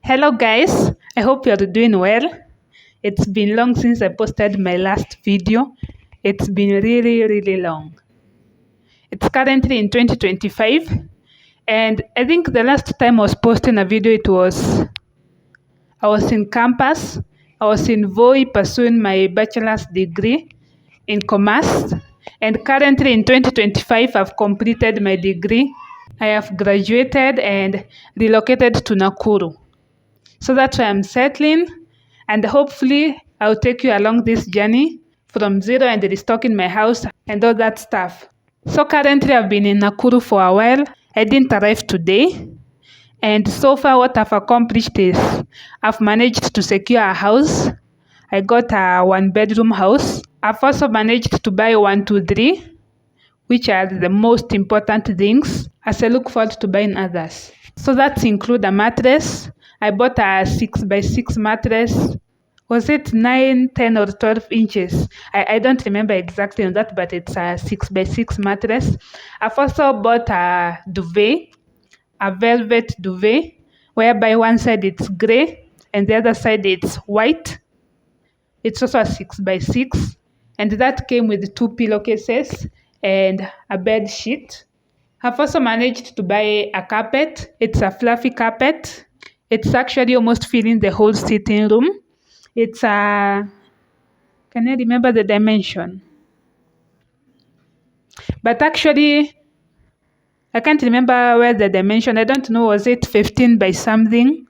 Hello guys, I hope you're doing well. It's been long since I posted my last video. It's been really long. It's currently in 2025 and I think the last time I was posting a video I was in campus. I was in Voi pursuing my bachelor's degree in commerce, and currently in 2025 I've completed my degree. I have graduated and relocated to Nakuru. So that's why I'm settling, and hopefully I'll take you along this journey from zero and restocking my house and all that stuff. So currently I've been in Nakuru for a while. I didn't arrive today. And so far what I've accomplished is I've managed to secure a house. I got a 1-bedroom house. I've also managed to buy 1, 2, 3, which are the most important things as I look forward to buying others. So that include a mattress. I bought a 6x6 mattress. Was it 9, 10 or 12 inches? I don't remember exactly on that, but it's a 6x6 mattress. I've also bought a duvet, a velvet duvet, whereby one side it's gray and the other side it's white. It's also a 6x6, and that came with 2 pillowcases and a bed sheet. I've also managed to buy a carpet. It's a fluffy carpet. It's actually almost filling the whole sitting room. It's a, can I remember the dimension? But actually, I can't remember where the dimension, I don't know, was it 15 by something?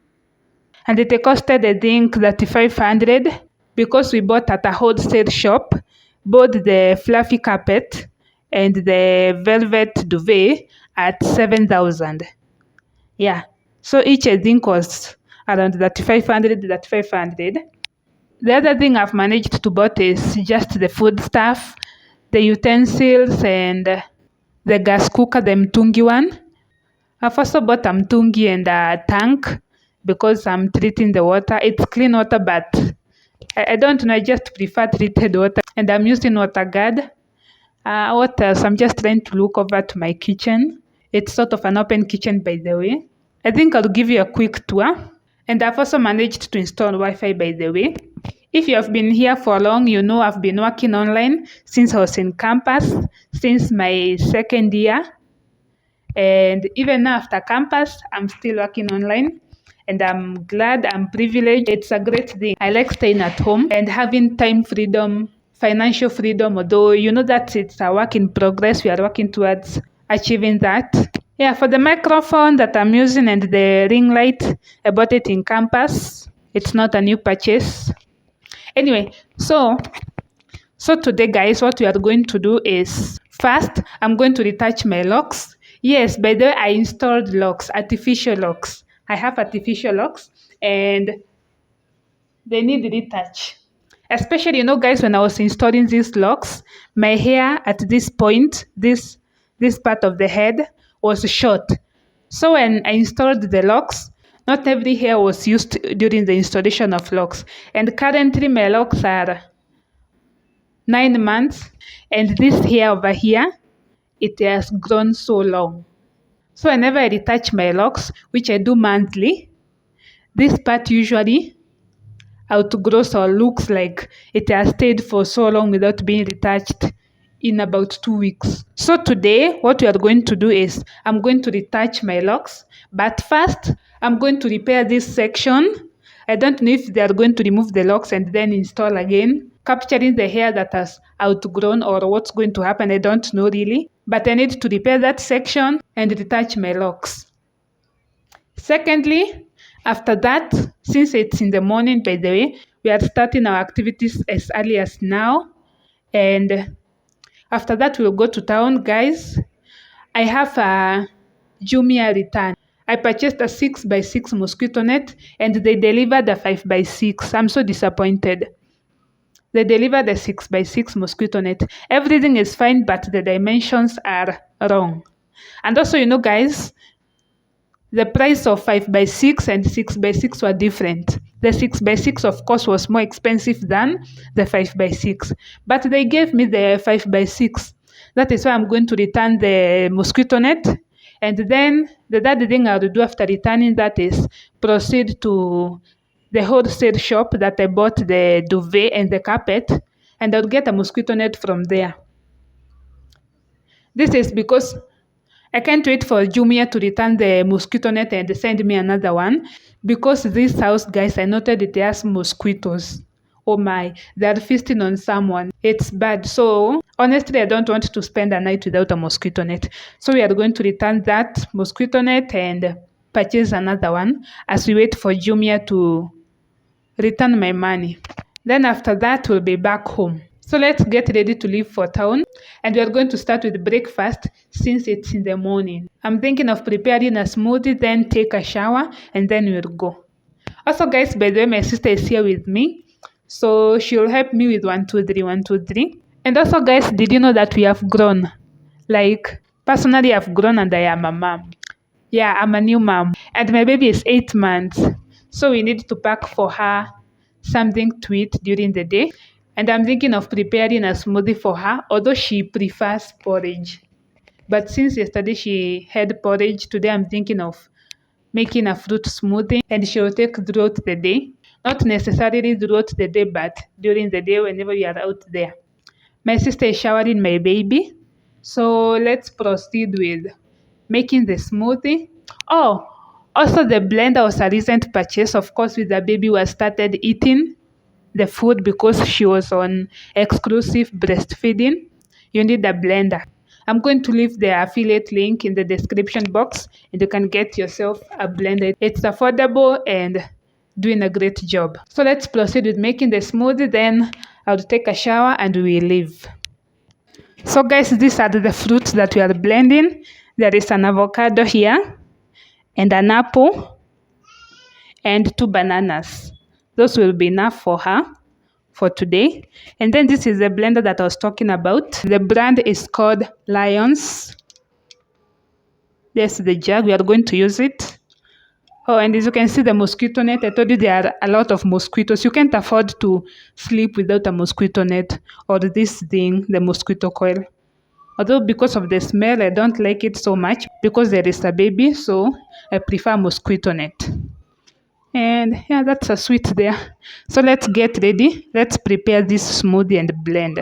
And it costed, I think, 3,500 because we bought at a wholesale shop, both the fluffy carpet and the velvet duvet at 7,000. Yeah. So each I think was around 3,500, 3,500. The other thing I've managed to bought is just the food stuff, the utensils and the gas cooker, the mtungi one. I've also bought a mtungi and a tank because I'm treating the water. It's clean water, but I don't know, I just prefer treated water. And I'm using water guard. What else? I'm just trying to look over to my kitchen. It's sort of an open kitchen, by the way. I think I'll give you a quick tour. And I've also managed to install Wi-Fi, by the way. If you have been here for long, you know I've been working online since I was in campus, since my second year. And even now after campus, I'm still working online. And I'm glad, I'm privileged. It's a great thing. I like staying at home and having time freedom, financial freedom, although you know that it's a work in progress. We are working towards achieving that. Yeah, for the microphone that I'm using and the ring light, I bought it in campus. It's not a new purchase. Anyway, so today, guys, what we are going to do is, first, I'm going to retouch my locks. Yes, by the way, I installed locks, artificial locks. I have artificial locks and they need retouch. Especially, guys, when I was installing these locks, my hair at this point, this part of the head was short. So when I installed the locks, not every hair was used during the installation of locks. And currently my locks are 9 months, and this hair over here, it has grown so long. So whenever I retouch my locks, which I do monthly, this part usually outgrows or looks like it has stayed for so long without being retouched in about 2 weeks. So today, what we are going to do is, I'm going to retouch my locks, but first, I'm going to repair this section. I don't know if they are going to remove the locks and then install again, capturing the hair that has outgrown, or what's going to happen, I don't know really. But I need to repair that section and retouch my locks. Secondly, after that, since it's in the morning, by the way, we are starting our activities as early as now. And after that, we'll go to town, guys. I have a Jumia return. I purchased a 6x6 mosquito net and they delivered a 5x6. I'm so disappointed. They delivered a 6x6 mosquito net. Everything is fine, but the dimensions are wrong. And also, guys, the price of 5x6 and 6x6 were different. The 6x6, of course, was more expensive than the 5x6. But they gave me the 5x6. That is why I'm going to return the mosquito net And then the other thing I would do after returning that is proceed to the wholesale shop that I bought the duvet and the carpet, and I would get a mosquito net from there. This is because I can't wait for Jumia to return the mosquito net and send me another one, because this house, guys, I noted it has mosquitoes. Oh my, they are feasting on someone. It's bad. So honestly, I don't want to spend a night without a mosquito net. So we are going to return that mosquito net and purchase another one as we wait for Jumia to return my money. Then after that, we'll be back home. So let's get ready to leave for town, and we are going to start with breakfast since it's in the morning. I'm thinking of preparing a smoothie, then take a shower, and then we'll go. Also, guys, by the way, my sister is here with me, so she'll help me with 1, 2, 3, 1, 2, 3. And also, guys, did you know that we have grown? Like, personally, I've grown and I am a mom. Yeah, I'm a new mom, and my baby is 8 months. So we need to pack for her something to eat during the day. And I'm thinking of preparing a smoothie for her, although she prefers porridge. But since yesterday she had porridge, today I'm thinking of making a fruit smoothie, and she will take throughout the day. Not necessarily throughout the day, but during the day whenever we are out there. My sister is showering my baby. So let's proceed with making the smoothie. Oh, also the blender was a recent purchase. Of course, with the baby, we started eating the food because she was on exclusive breastfeeding. You need a blender. I'm going to leave the affiliate link in the description box, and you can get yourself a blender. It's affordable and doing a great job. So let's proceed with making the smoothie. Then I'll take a shower and we leave. So guys, these are the fruits that we are blending. There is an avocado here, and an apple, and 2 bananas. Those will be enough for her for today. And then this is the blender that I was talking about. The brand is called Lions. There's the jug. We are going to use it. Oh, and as you can see, the mosquito net. I told you there are a lot of mosquitoes. You can't afford to sleep without a mosquito net or this thing, the mosquito coil. Although because of the smell, I don't like it so much because there is a baby, so I prefer mosquito net. And yeah, that's a sweet there. So let's get ready. Let's prepare this smoothie and blend.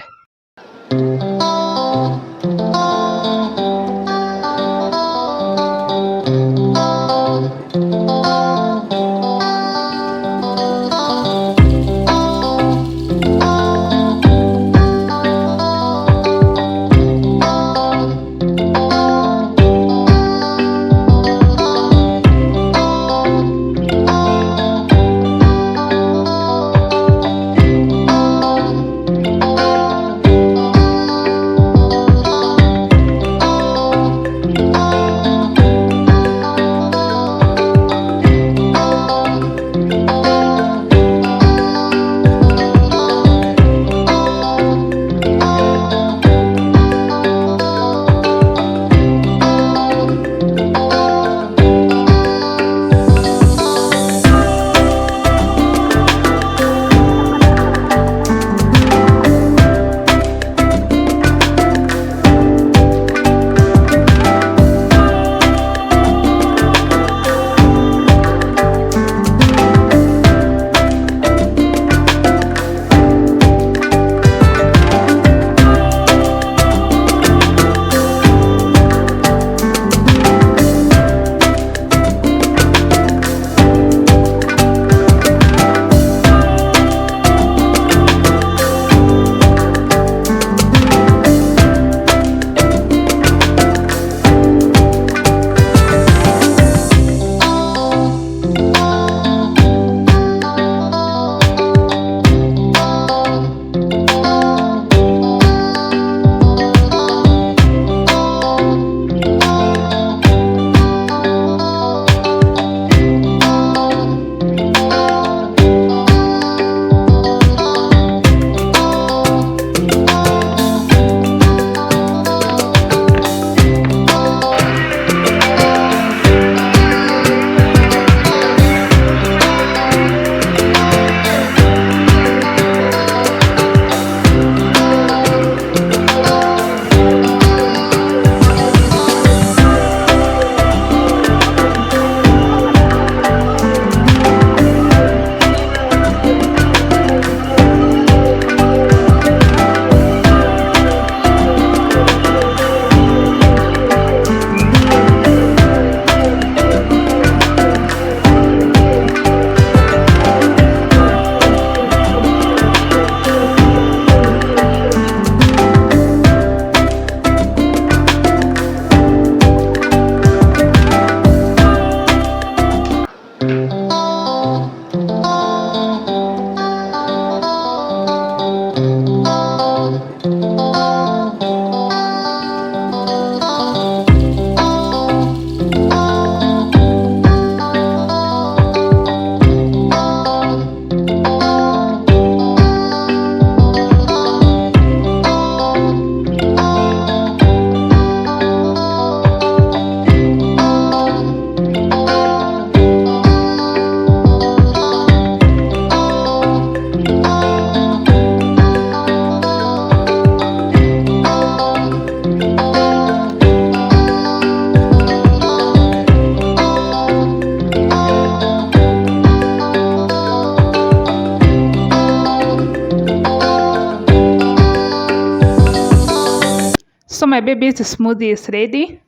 my baby's smoothie is ready.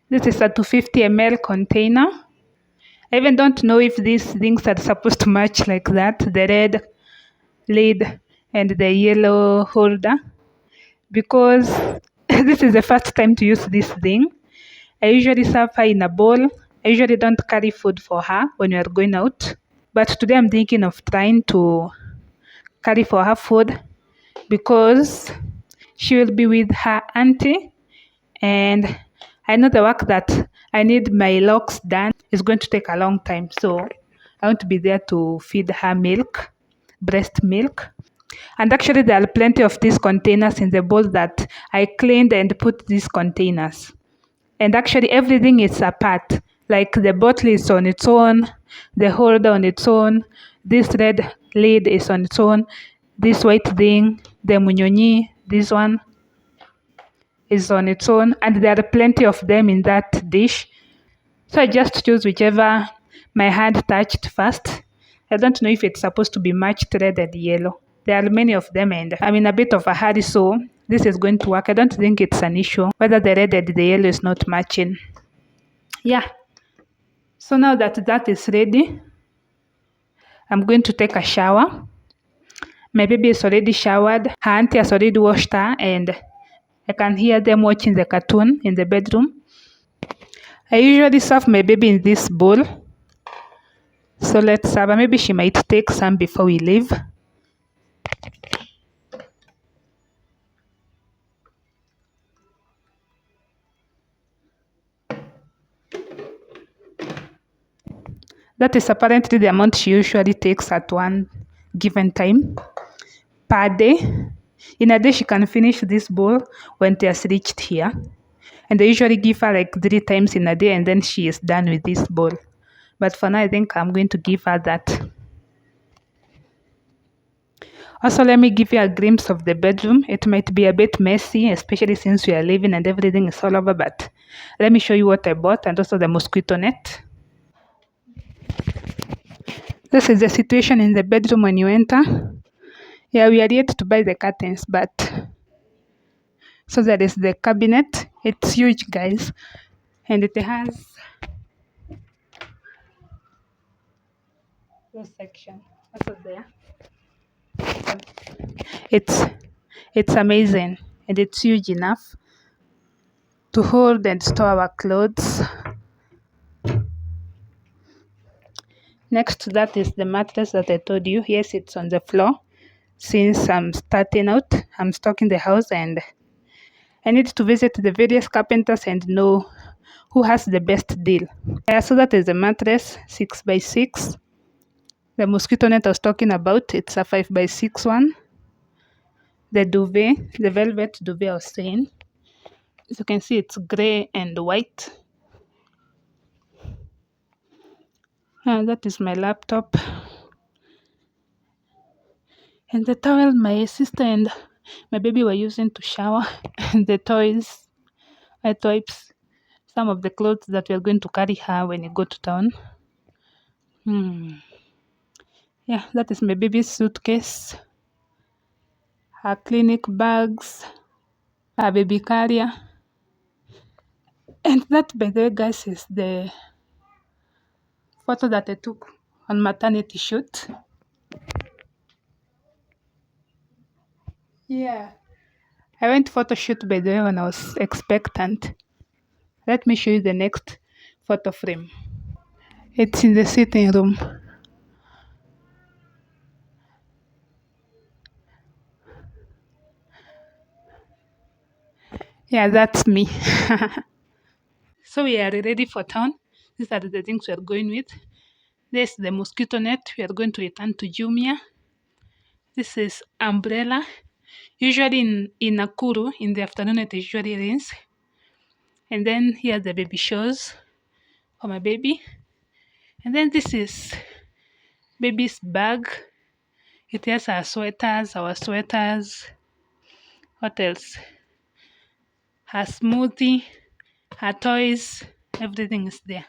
This is a 250 ml container. I even don't know if these things are supposed to match like that, the red lid and the yellow holder, because this is the first time to use this thing. I usually serve her in a bowl. I usually don't carry food for her when we are going out. But today I'm thinking of trying to carry for her food because she will be with her auntie, and I know the work that I need my locs done is going to take a long time. So I want to be there to feed her milk, breast milk. And actually there are plenty of these containers in the bowl that I cleaned and put these containers. And actually everything is apart. Like the bottle is on its own, the holder on its own, this red lid is on its own, this white thing, the munyonyi, this one is on its own, and there are plenty of them in that dish. So I just choose whichever my hand touched first. I don't know if it's supposed to be matched red and yellow. There are many of them and I'm in a bit of a hurry, so this is going to work. I don't think it's an issue whether the red and the yellow is not matching. Yeah. So now that that is ready, I'm going to take a shower. My baby is already showered. Her auntie has already washed her and I can hear them watching the cartoon in the bedroom. I usually serve my baby in this bowl. So let's serve her. Maybe she might take some before we leave. That is apparently the amount she usually takes at one given time per day. In a day, she can finish this bowl when it has reached here. And I usually give her like 3 times in a day and then she is done with this bowl. But for now, I think I'm going to give her that. Also, let me give you a glimpse of the bedroom. It might be a bit messy, especially since we are leaving and everything is all over, but let me show you what I bought and also the mosquito net. This is the situation in the bedroom when you enter. Yeah, we are yet to buy the curtains, but so there is the cabinet. It's huge, guys, and it has this section. Also there. It's it's amazing and it's huge enough to hold and store our clothes. Next to that is the mattress that I told you. Yes, it's on the floor. Since I'm starting out, I'm stuck in the house and I need to visit the various carpenters and know who has the best deal. Yeah, so that is the mattress, 6x6. The mosquito net I was talking about, it's a 5x6 one. The duvet, the velvet duvet I was saying. As you can see, it's gray and white. That is my laptop. And the towel my sister and my baby were using to shower. And the toys, wet wipes, some of the clothes that we are going to carry her when you go to town. Yeah, that is my baby's suitcase, her clinic bags, her baby carrier. And that, by the way, guys, is the photo that I took on maternity shoot. Yeah. I went photo shoot, by the way, when I was expectant. Let me show you the next photo frame. It's in the sitting room. Yeah, that's me. So we are ready for town. These are the things we are going with. This is the mosquito net. We are going to return to Jumia. This is umbrella. Usually in Nakuru, in the afternoon, it usually rains. And then here the baby shows for my baby. And then this is baby's bag. It has our sweaters. What else? Her smoothie, her toys, everything is there.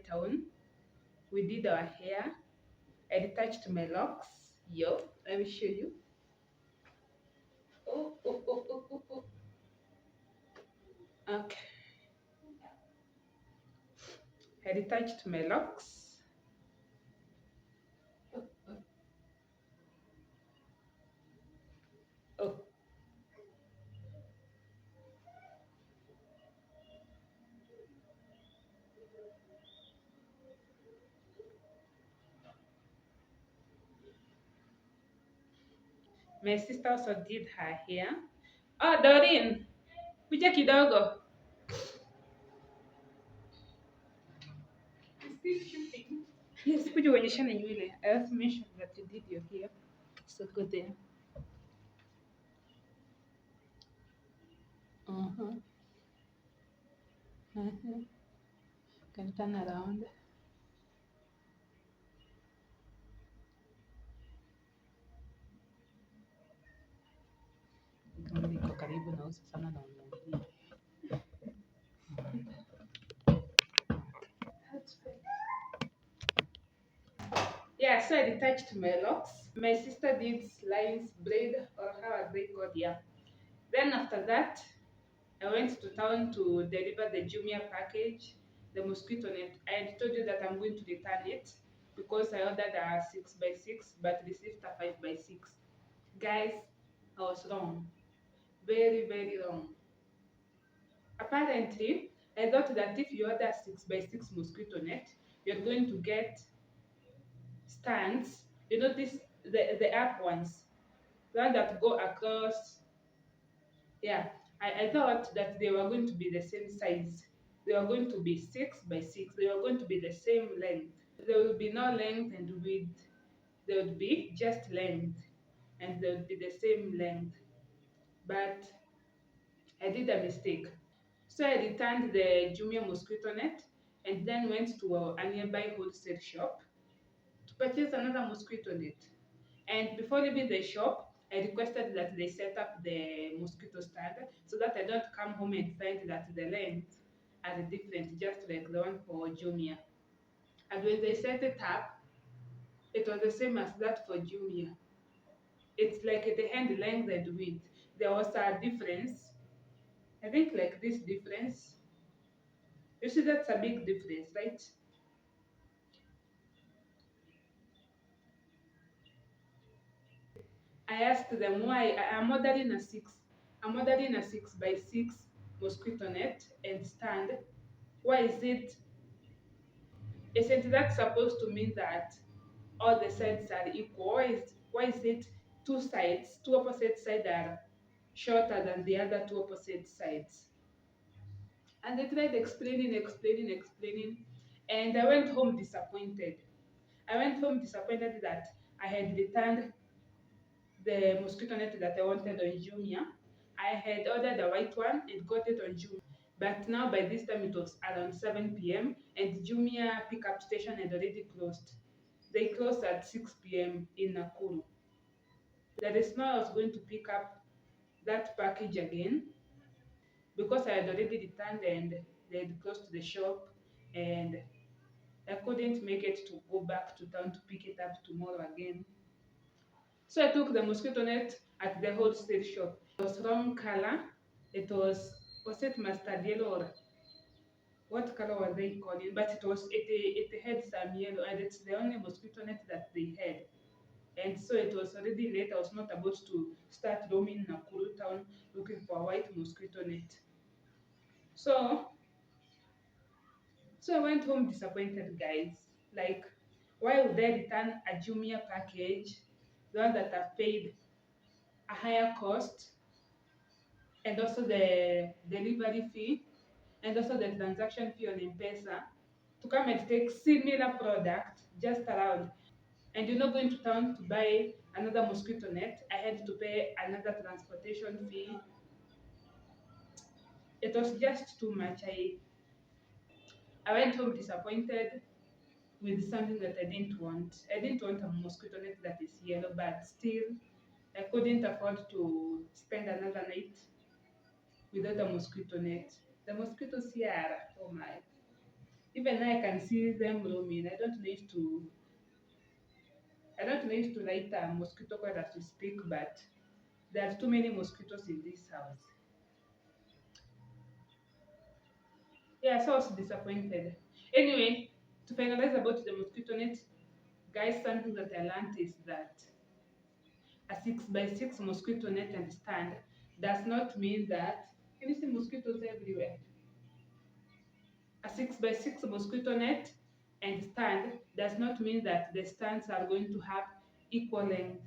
town. We did our hair. I retouched my locks. Yo, let me show you. Oh, oh, oh, oh, oh, oh. Okay. I retouched my locks. Oh, oh, oh. My sister also did her hair. Oh, Doreen, kuja kidogo. Still shooting. Yes, kuja uonyeshane nywele. I also mentioned that you did your hair. So go there. Uh-huh. Uh-huh. Can turn around. Kama niko karibu na uso sana na unaongea. Yeah, so I detached my locks. My sister did lines, braid, or how are they called? Yeah. Then after that, I went to town to deliver the Jumia package, the mosquito net. I had told you that I'm going to return it because I ordered a 6x6 but received a 5x6. Guys, I was wrong. Very, very wrong. Apparently, I thought that if you order 6x6 mosquito net, you're going to get stands. You know this the up ones, the one that go across. Yeah, I thought that they were going to be the same size. They were going to be 6x6. They were going to be the same length. There will be no length and width. There would be just length, and they would be the same length. But I did a mistake. So I returned the Jumia mosquito net and then went to a nearby wholesale shop to purchase another mosquito net. And before leaving the shop, I requested that they set up the mosquito stand so that I don't come home and find that the length are different, just like the one for Jumia. And when they set it up, it was the same as that for Jumia. It's like the hand length and width. There was a difference. I think like this difference. You see, that's a big difference, right? I asked them why I'm ordering a six. I'm ordering a 6x6 mosquito net and stand. Why is it? Isn't that supposed to mean that all the sides are equal? Why is it two sides, two opposite sides are shorter than the other two opposite sides? And they tried explaining, explaining, explaining, and I went home disappointed. I went home disappointed that I had returned the mosquito net that I wanted on Jumia. I had ordered a white one and got it on Jumia. But now by this time it was around 7 p.m. and Jumia pickup station had already closed. They closed at 6 p.m. in Nakuru. There is no I was going to pick up that package again because I had already returned and they had closed the shop and I couldn't make it to go back to town to pick it up tomorrow again. So I took the mosquito net at the wholesale shop. It was wrong color. Was it mustard yellow or what color were they calling? But it had some yellow and it's the only mosquito net that they had. And so it was already late. I was not about to start roaming Nakuru town looking for a white mosquito net. So I went home disappointed, guys. Like, why would I return a Jumia package, the one that I've paid a higher cost, and also the delivery fee, and also the transaction fee on M-Pesa, to come and take similar product just around. And you're not going to town to buy another mosquito net. I had to pay another transportation fee. It was just too much. I went home disappointed with something that I didn't want. I didn't want a mosquito net that is yellow, but still, I couldn't afford to spend another night without a mosquito net. The mosquitoes here, oh my. Even now I can see them roaming. I don't need to light a mosquito coil as we speak, but there are too many mosquitoes in this house. Yeah, so I was disappointed. Anyway, to finalize about the mosquito net, guys, something that I learned is that a 6x6 mosquito net and stand does not mean that, can you see mosquitoes everywhere? A 6x6 mosquito net and stand does not mean that the stands are going to have equal length.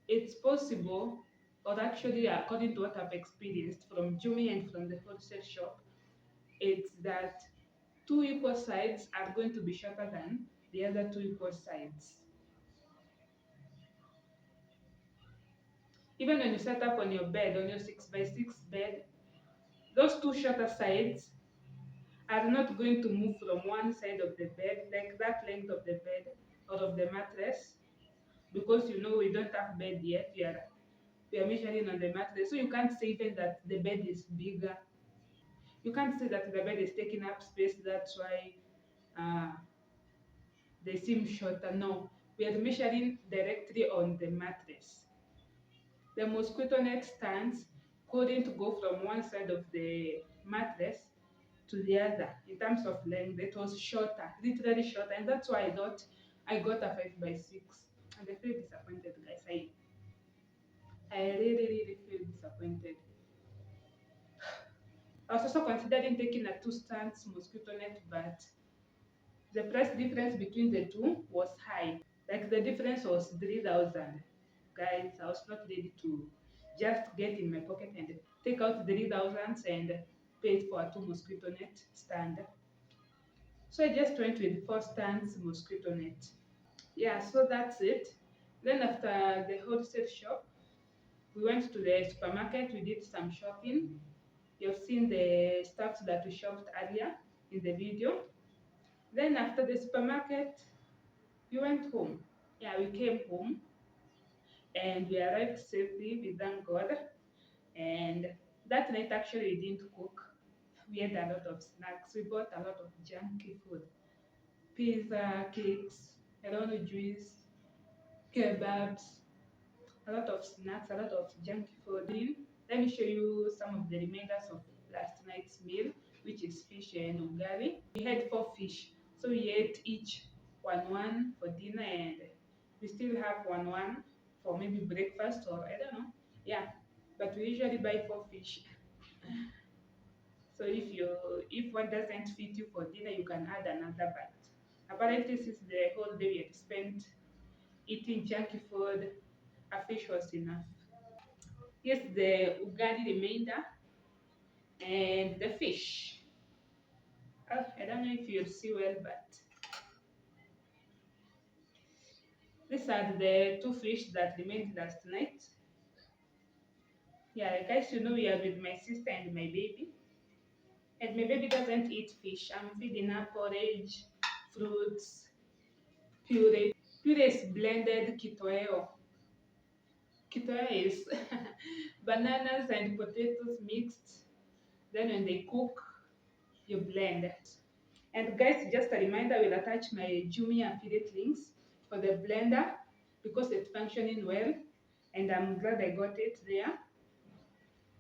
It's possible, or actually, according to what I've experienced from Jumia and from the wholesale shop, it's that two equal sides are going to be shorter than the other two equal sides. Even when you set up on your bed, on your 6x6 bed, those two shorter sides are not going to move from one side of the bed, like that length of the bed or of the mattress, because we don't have bed yet. We are measuring on the mattress, so you can't say even that the bed is bigger. You can't say that the bed is taking up space. That's why uh, they seem shorter. No, we are measuring directly on the mattress. The mosquito net stands couldn't go from one side of the mattress to the other in terms of length. It was shorter, literally shorter, and that's why I thought I got a 5x6. And I feel disappointed, guys. I really, really feel disappointed. I was also considering taking a two stands mosquito net, but the price difference between the two was high. Like the difference was 3,000. Guys, I was not ready to just get in my pocket and take out 3,000 and pay it for a two mosquito net stand. So I just went with four stands mosquito net. Yeah, so that's it. Then after the wholesale shop, we went to the supermarket. We did some shopping. You've seen the stuff that we shopped earlier in the video. Then after the supermarket, we went home. Yeah, we came home and we arrived safely. We thank God. And that night, actually, we didn't cook. We had a lot of snacks. We bought a lot of junky food: pizza, cakes, I don't know, juice, kebabs, a lot of snacks, a lot of junky food. Let me show you some of the remainders of last night's meal, which is fish and ugali. We had four fish, so we ate each one for dinner, and we still have one for maybe breakfast, or I don't know. Yeah, but we usually buy four fish. So if one doesn't fit you for dinner, you can add another bite. Apparently, since the whole day we had spent eating junky food, a fish was enough. Here's the ugali remainder and the fish. I don't know if you'll see well, but these are the two fish that remained last night. Yeah, guys, we are with my sister and my baby. And my baby doesn't eat fish. I'm feeding her porridge, fruits, puree. Puree is blended kitoweo. Kitoweo is bananas and potatoes mixed. Then when they cook, you blend. And guys, just a reminder, I will attach my Jumia affiliate links for the blender because it's functioning well, and I'm glad I got it there.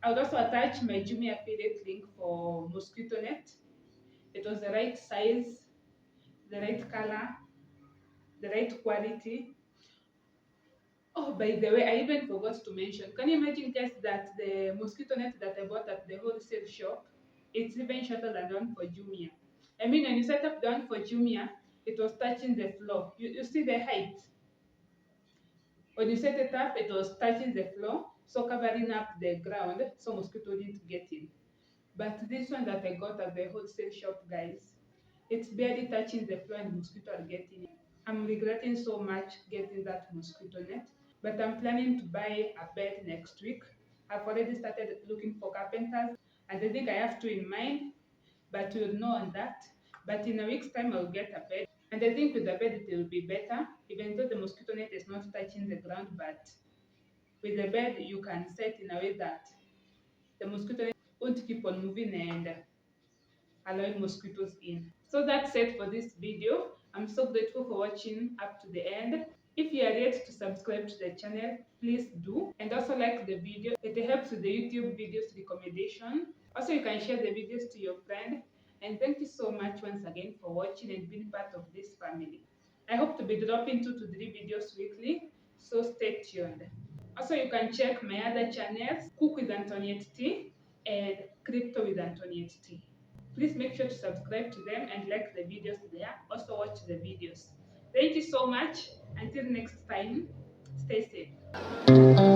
I would also attach my Jumia affiliate link for mosquito net. It was the right size, the right color, the right quality. Oh, by the way, I even forgot to mention. Can you imagine, guys, that the mosquito net that I bought at the wholesale shop, it's even shorter than the one for Jumia. I mean, when you set up the one for Jumia, it was touching the floor. You see the height. When you set it up, it was touching the floor, so covering up the ground, so mosquito didn't get in. But this one that I got at the wholesale shop, guys, it's barely touching the floor and mosquito are getting in. I'm regretting so much getting that mosquito net, but I'm planning to buy a bed next week. I've already started looking for carpenters, and I think I have two in mind, but we'll know on that. But in a week's time, I'll get a bed. And I think with the bed, it will be better, even though the mosquito net is not touching the ground. But with the bed, you can set in a way that the mosquito net won't keep on moving, and allowing mosquitoes in. So that's it for this video. I'm so grateful for watching up to the end. If you are yet to subscribe to the channel, please do, and also like the video. It helps with the YouTube videos recommendation. Also, you can share the videos to your friend. And thank you so much once again for watching and being part of this family. I hope to be dropping 2 to 3 videos weekly, so stay tuned. Also, you can check my other channels, Cook with Antoniette T and Crypto with Antoniette T. Please make sure to subscribe to them and like the videos there. Also watch the videos. Thank you so much. Until next time, stay safe.